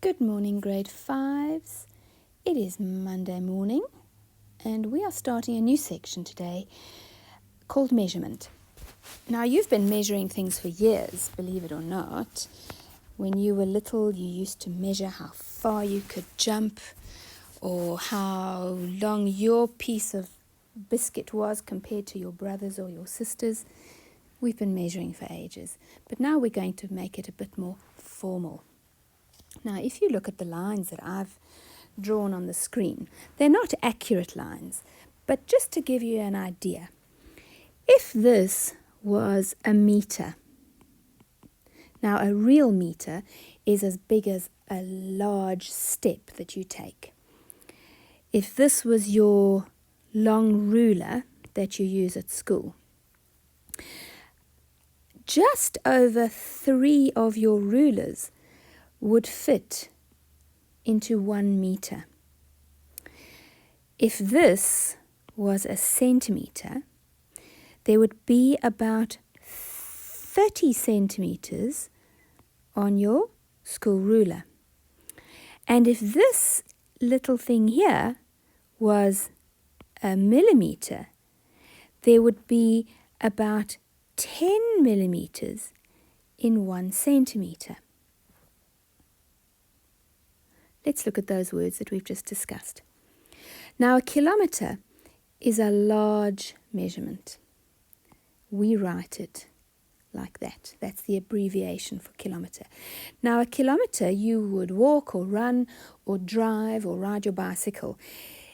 Good morning, grade 5s. It is Monday morning and we are starting a new section today called measurement. Now, you've been measuring things for years, believe it or not. When you were little, you used to measure how far you could jump or how long your piece of biscuit was compared to your brothers or your sisters. We've been measuring for ages, but now we're going to make it a bit more formal. Now, if you look at the lines that I've drawn on the screen, they're not accurate lines, but just to give you an idea, if this was a meter, now a real meter is as big as a large step that you take. If this was your long ruler that you use at school, just over 3 of your rulers would fit into 1 meter. If this was a centimeter, there would be about 30 centimeters on your school ruler. And if this little thing here was a millimeter, there would be about 10 millimeters in 1 centimeter. Let's look at those words that we've just discussed. Now, a kilometer is a large measurement. We write it like that. That's the abbreviation for kilometer. Now, a kilometer you would walk or run or drive or ride your bicycle.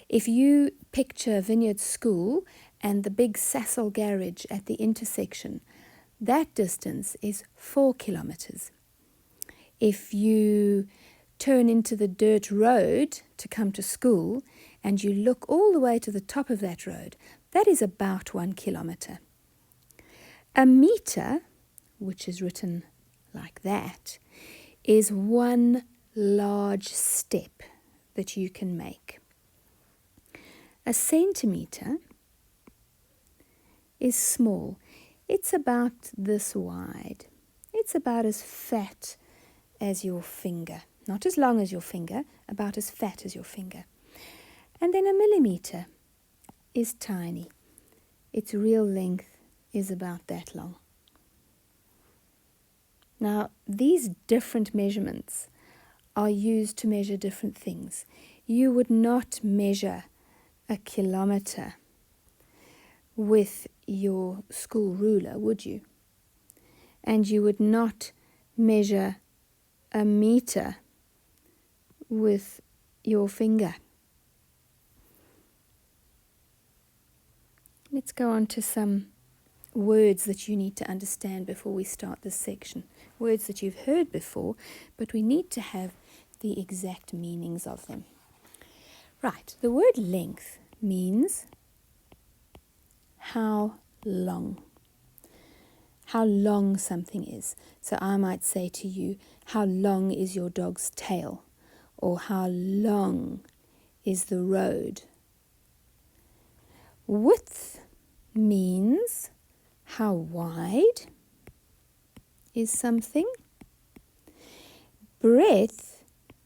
If you picture Vineyard School and the big Sasol garage at the intersection, that distance is 4 kilometers. If you turn into the dirt road to come to school and you look all the way to the top of that road, that is about 1 kilometer. A meter, which is written like that, is 1 large step that you can make. A centimeter is small. It's about this wide. It's about as fat as your finger. Not as long as your finger, about as fat as your finger. And then a millimeter is tiny. Its real length is about that long. Now, these different measurements are used to measure different things. You would not measure a kilometer with your school ruler, would you? And you would not measure a meter with your finger. Let's go on to some words that you need to understand before we start this section. Words that you've heard before, but we need to have the exact meanings of them. Right, the word length means how long. How long something is. So I might say to you, how long is your dog's tail? Or how long is the road? Width means how wide is something. Breadth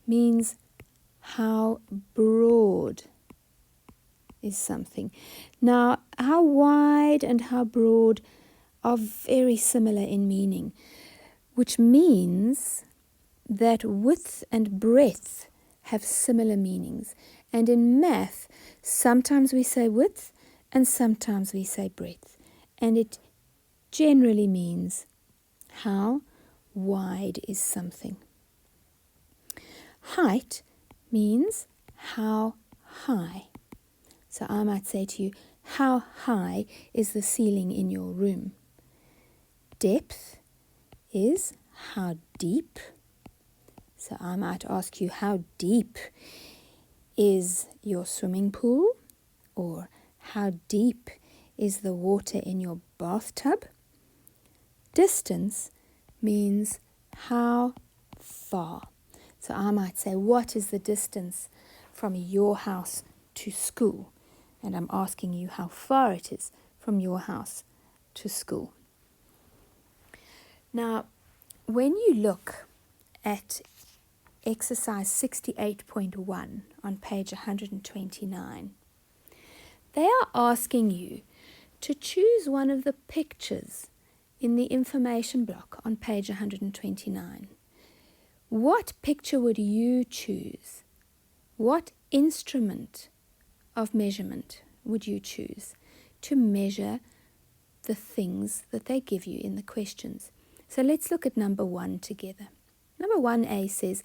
means how broad is something. Now, how wide and how broad are very similar in meaning, which means that width and breadth have similar meanings. And in math, sometimes we say width and sometimes we say breadth. And it generally means how wide is something. Height means how high. So I might say to you, how high is the ceiling in your room? Depth is how deep. So I might ask you, how deep is your swimming pool? Or how deep is the water in your bathtub? Distance means how far. So I might say, what is the distance from your house to school? And I'm asking you how far it is from your house to school. Now, when you look at exercise 68.1 on page 129. They are asking you to choose one of the pictures in the information block on page 129. What picture would you choose? What instrument of measurement would you choose to measure the things that they give you in the questions? So let's look at number 1 together. Number 1A says,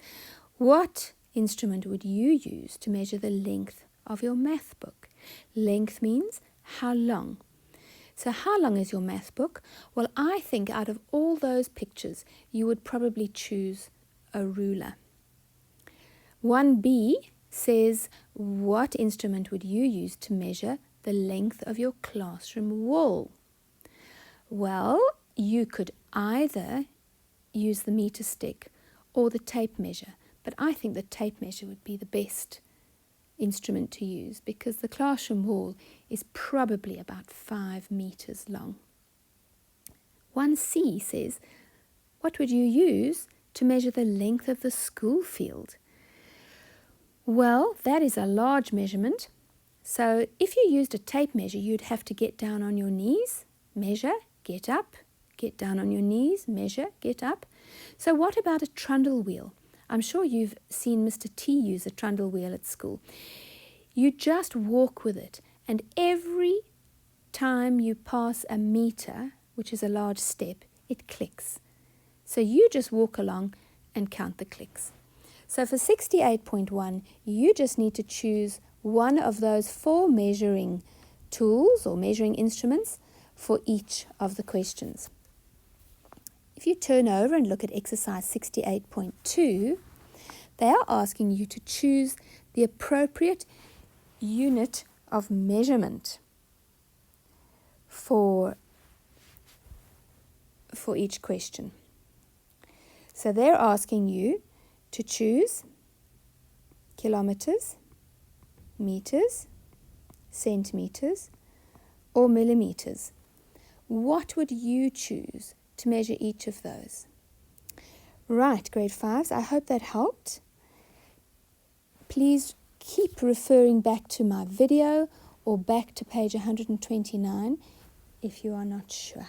what instrument would you use to measure the length of your math book? Length means how long. So how long is your math book? Well, I think out of all those pictures, you would probably choose a ruler. 1B says, what instrument would you use to measure the length of your classroom wall? Well, you could either use the meter stick or the tape measure, but I think the tape measure would be the best instrument to use because the classroom wall is probably about 5 meters long. 1C says, what would you use to measure the length of the school field? Well, that is a large measurement. So if you used a tape measure, you'd have to get down on your knees, measure, get up, get down on your knees, measure, get up. So what about a trundle wheel? I'm sure you've seen Mr. T use a trundle wheel at school. You just walk with it, and every time you pass a meter, which is a large step, it clicks. So you just walk along and count the clicks. So for 68.1, you just need to choose one of those 4 measuring tools or measuring instruments for each of the questions. If you turn over and look at exercise 68.2, they are asking you to choose the appropriate unit of measurement for each question. So they're asking you to choose kilometers, meters, centimeters, or millimeters. What would you choose to measure each of those? Right, grade 5s, I hope that helped. Please keep referring back to my video or back to page 129 if you are not sure.